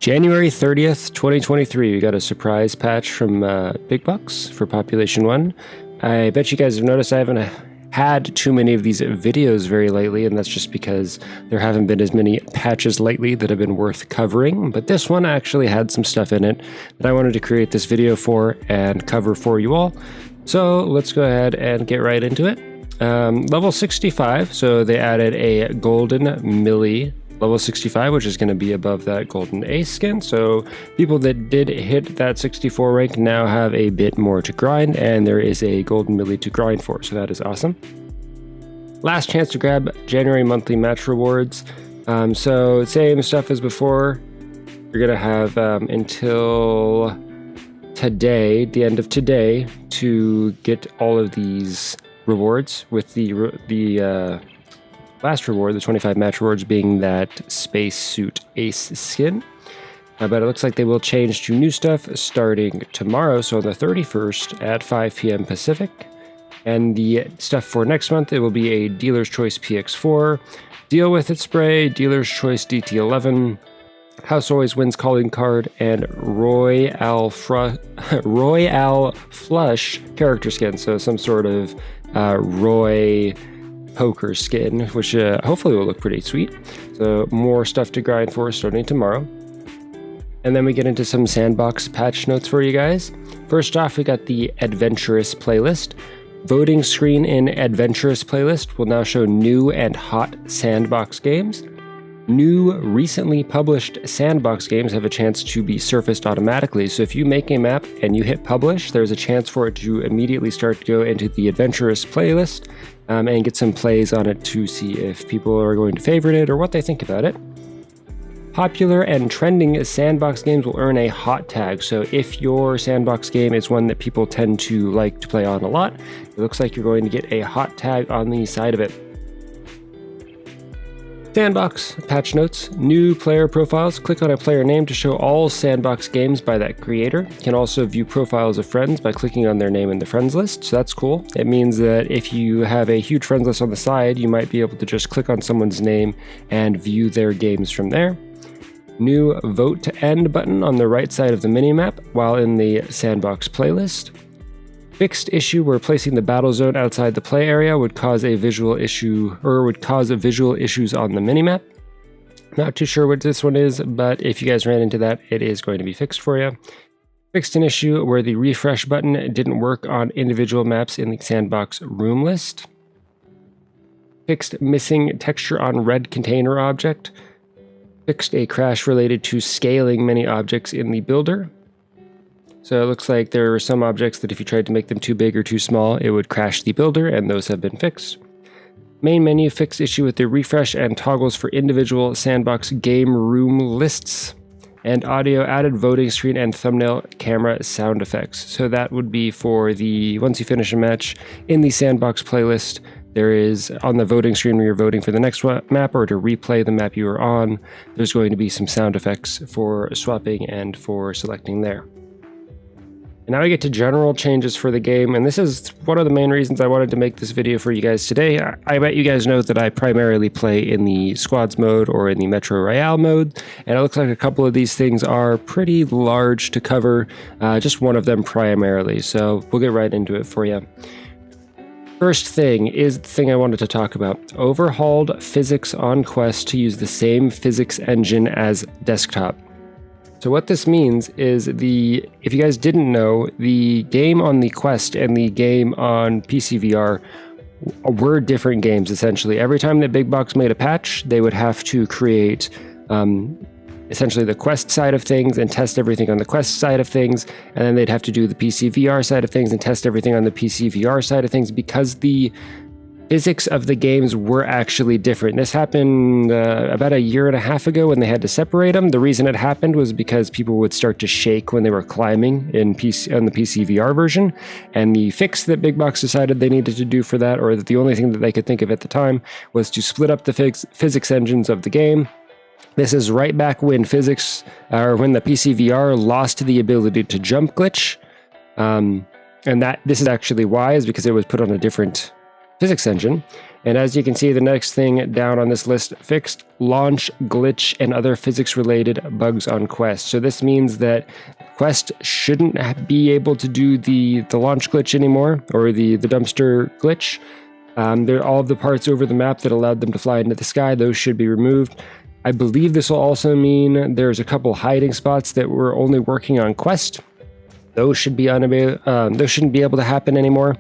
January 30th, 2023, we got a surprise patch from Big Bucks for Population 1. I bet you guys have noticed I haven't had too many of these videos very lately, and that's just because there haven't been as many patches lately that have been worth covering. But this one actually had some stuff in it that I wanted to create this video for and cover for you all. So let's go ahead and get right into it. Level 65, so they added a golden Millie level 65, which is going to be above that golden ace skin. So people that did hit that 64 rank now have a bit more to grind, and there is a golden Millie to grind for, so that is awesome. Last chance to grab January monthly match rewards. So same stuff as before. You're going to have until today, the end of today, to get all of these rewards, with the last reward, the 25 match rewards, being that spacesuit ace skin. But it looks like they will change to new stuff starting tomorrow, so on the 31st at 5 p.m. Pacific. And the stuff for next month, it will be a Dealer's Choice PX4, Deal With It spray, Dealer's Choice DT11, House Always Wins calling card, and Royale Flush character skin, so some sort of Roy poker skin, which hopefully will look pretty sweet. So more stuff to grind for starting tomorrow. And then we get into some Sandbox patch notes for you guys. First off, we got the Adventurous playlist. Voting screen in Adventurous playlist will now show new and hot Sandbox games. New, recently published Sandbox games have a chance to be surfaced automatically. So if you make a map and you hit publish, there's a chance for it to immediately start to go into the Adventurous playlist and get some plays on it to see if people are going to favorite it or what they think about it. Popular and trending Sandbox games will earn a hot tag. So if your Sandbox game is one that people tend to like to play on a lot, it looks like you're going to get a hot tag on the side of it. Sandbox patch notes. New player profiles. Click on a player name to show all Sandbox games by that creator. You can also view profiles of friends by clicking on their name in the friends list, so that's cool. It means that if you have a huge friends list on the side, you might be able to just click on someone's name and view their games from there. New vote to end button on the right side of the minimap while in the Sandbox playlist. Fixed issue where placing the battle zone outside the play area would cause a visual issue, or would cause a visual issues on the minimap. Not too sure what this one is, but if you guys ran into that, it is going to be fixed for you. Fixed an issue where the refresh button didn't work on individual maps in the Sandbox room list. Fixed missing texture on red container object. Fixed a crash related to scaling many objects in the builder. So it looks like there are some objects that if you tried to make them too big or too small, it would crash the builder, and those have been fixed. Main menu fixed issue with the refresh and toggles for individual Sandbox game room lists. And audio added voting screen and thumbnail camera sound effects. So that would be for the, once you finish a match in the Sandbox playlist, there is on the voting screen where you're voting for the next map or to replay the map you were on, there's going to be some sound effects for swapping and for selecting there. And now we get to general changes for the game, and this is one of the main reasons I wanted to make this video for you guys today. I bet you guys know that I primarily play in the squads mode or in the Metro Royale mode, and it looks like a couple of these things are pretty large to cover, just one of them primarily, so we'll get right into it for you. First thing is the thing I wanted to talk about. Overhauled physics on Quest to use the same physics engine as desktop. So what this means is if you guys didn't know, the game on the Quest and the game on PCVR were different games, essentially. Every time that Big Box made a patch, they would have to create essentially the Quest side of things and test everything on the Quest side of things, and then they'd have to do the PCVR side of things and test everything on the PCVR side of things, because the physics of the games were actually different. This happened about a year and a half ago when they had to separate them. The reason it happened was because people would start to shake when they were climbing on the PCVR version, and the fix that Big Box decided they needed to do for that, or that the only thing that they could think of at the time, was to split up the physics engines of the game. This is right back when when the PCVR lost the ability to jump glitch, and this is actually why, is because it was put on a different physics engine. And as you can see, the next thing down on this list, fixed launch glitch and other physics-related bugs on Quest. So this means that Quest shouldn't be able to do the launch glitch anymore, or the dumpster glitch. All of the parts over the map that allowed them to fly into the sky, those should be removed. I believe this will also mean there's a couple hiding spots that were only working on Quest. Those shouldn't be able to happen anymore.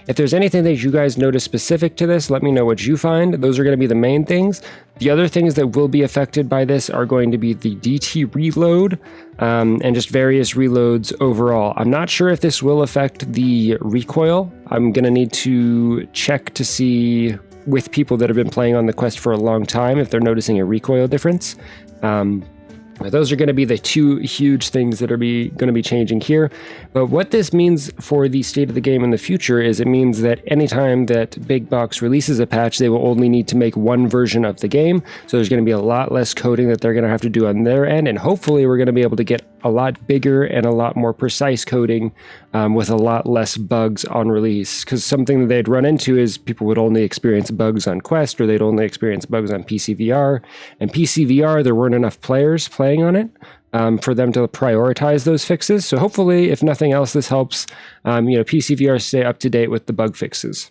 If there's anything that you guys notice specific to this, let me know what you find. Those are going to be the main things. The other things that will be affected by this are going to be the DT reload and just various reloads overall. I'm not sure if this will affect the recoil. I'm going to need to check to see with people that have been playing on the Quest for a long time if they're noticing a recoil difference. Those are going to be the two huge things that are going to be changing here. But what this means for the state of the game in the future is it means that anytime that Big Box releases a patch, they will only need to make one version of the game. So there's going to be a lot less coding that they're going to have to do on their end. And hopefully we're going to be able to get a lot bigger and a lot more precise coding with a lot less bugs on release. Because something that they'd run into is people would only experience bugs on Quest, or they'd only experience bugs on PCVR. And PCVR, there weren't enough players playing on it for them to prioritize those fixes. So hopefully, if nothing else, this helps PCVR stay up to date with the bug fixes.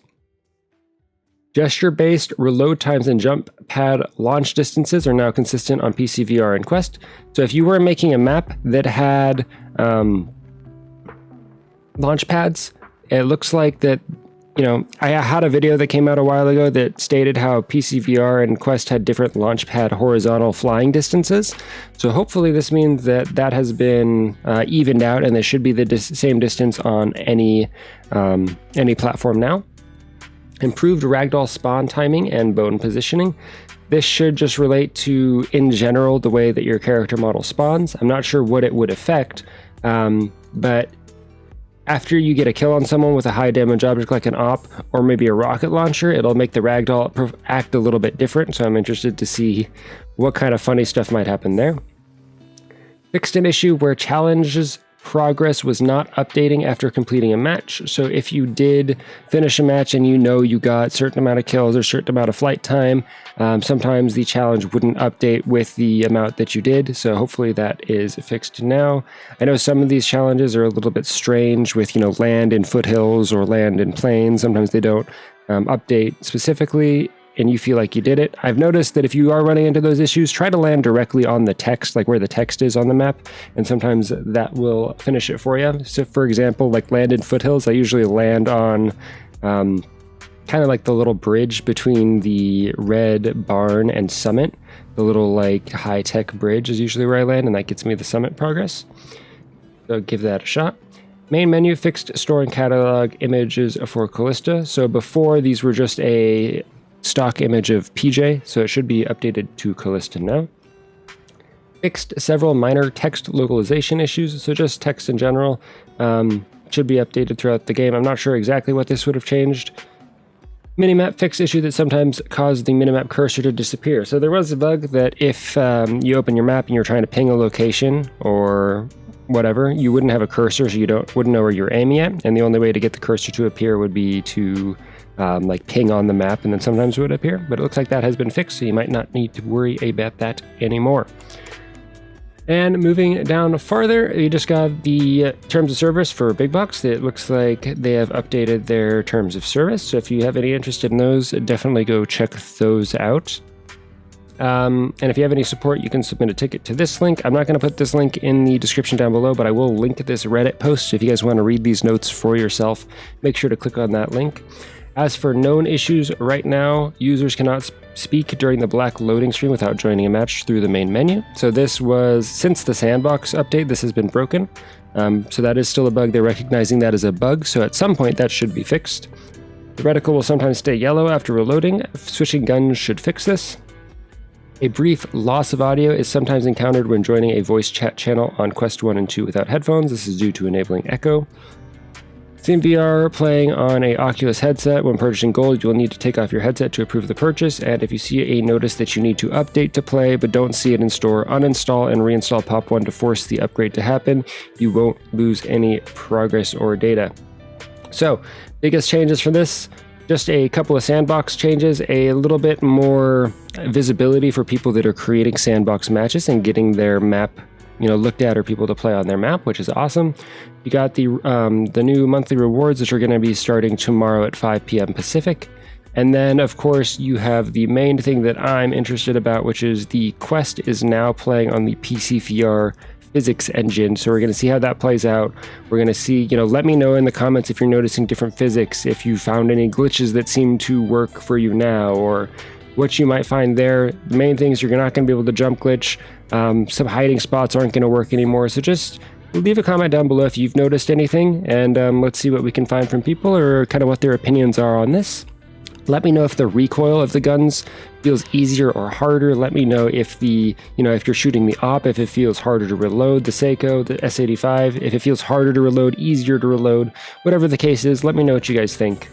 Gesture-based reload times and jump pad launch distances are now consistent on PCVR and Quest. So if you were making a map that had launch pads, it looks like that, I had a video that came out a while ago that stated how PCVR and Quest had different launch pad horizontal flying distances. So hopefully this means that that has been evened out, and there should be the same distance on any platform now. Improved ragdoll spawn timing and bone positioning. This should just relate to, in general, the way that your character model spawns. I'm not sure what it would affect, but after you get a kill on someone with a high damage object like an op or maybe a rocket launcher, it'll make the ragdoll act a little bit different. So I'm interested to see what kind of funny stuff might happen there. Fixed an issue where challenges progress was not updating after completing a match. So if you did finish a match and you got a certain amount of kills or a certain amount of flight time, sometimes the challenge wouldn't update with the amount that you did. So hopefully that is fixed now. I know some of these challenges are a little bit strange with, land in foothills or land in plains. Sometimes they don't update specifically, and you feel like you did it. I've noticed that if you are running into those issues, try to land directly on the text, like where the text is on the map, and sometimes that will finish it for you. So for example, like land in foothills, I usually land on kind of like the little bridge between the red barn and summit. The little like high-tech bridge is usually where I land, and that gets me the summit progress. So give that a shot. Main menu fixed storing catalog images for Callista. So before, these were just a stock image of PJ, so it should be updated to Callista now. Fixed several minor text localization issues, so just text in general should be updated throughout the game. I'm not sure exactly what this would have changed. Minimap fix issue that sometimes caused the minimap cursor to disappear. So there was a bug that if you open your map and you're trying to ping a location or whatever, you wouldn't have a cursor, so you wouldn't know where you're aiming at, and the only way to get the cursor to appear would be to like ping on the map, and then sometimes it would appear. But it looks like that has been fixed, so you might not need to worry about that anymore. And moving down farther, you just got the terms of service for Big Box. It looks like they have updated their terms of service, so if you have any interest in those, definitely go check those out. And if you have any support, you can submit a ticket to this link. I'm not going to put this link in the description down below, but I will link this Reddit post. So if you guys want to read these notes for yourself, make sure to click on that link. As for known issues, right now, users cannot speak during the black loading screen without joining a match through the main menu. So this was, since the Sandbox update, this has been broken. So that is still a bug. They're recognizing that as a bug, so at some point that should be fixed. The reticle will sometimes stay yellow after reloading. Switching guns should fix this. A brief loss of audio is sometimes encountered when joining a voice chat channel on Quest 1 and 2 without headphones. This is due to enabling echo. PCVR playing on a Oculus headset. When purchasing gold, you'll need to take off your headset to approve the purchase, and if you see a notice that you need to update to play but don't see it in store, uninstall and reinstall Pop 1 to force the upgrade to happen. You won't lose any progress or data. So, biggest changes for this, Just a couple of sandbox changes, a little bit more visibility for people that are creating sandbox matches and getting their map, looked at, or people to play on their map, which is awesome. You got the new monthly rewards, which are going to be starting tomorrow at 5 p.m. Pacific. And then, of course, you have the main thing that I'm interested about, which is the Quest is now playing on the PCVR physics engine. So we're going to see how that plays out. We're going to see, let me know in the comments if you're noticing different physics, if you found any glitches that seem to work for you now, or what you might find there. The main thing is you're not going to be able to jump glitch. Some hiding spots aren't going to work anymore. So just leave a comment down below if you've noticed anything, and let's see what we can find from people, or kind of what their opinions are on this. Let me know if the recoil of the guns feels easier or harder. Let me know if if you're shooting the AWP, if it feels harder to reload the Seiko, the S85, if it feels harder to reload, easier to reload, whatever the case is, let me know what you guys think.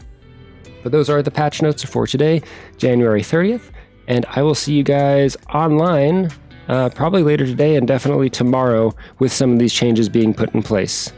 But those are the patch notes for today, January 30th, and I will see you guys online probably later today and definitely tomorrow with some of these changes being put in place.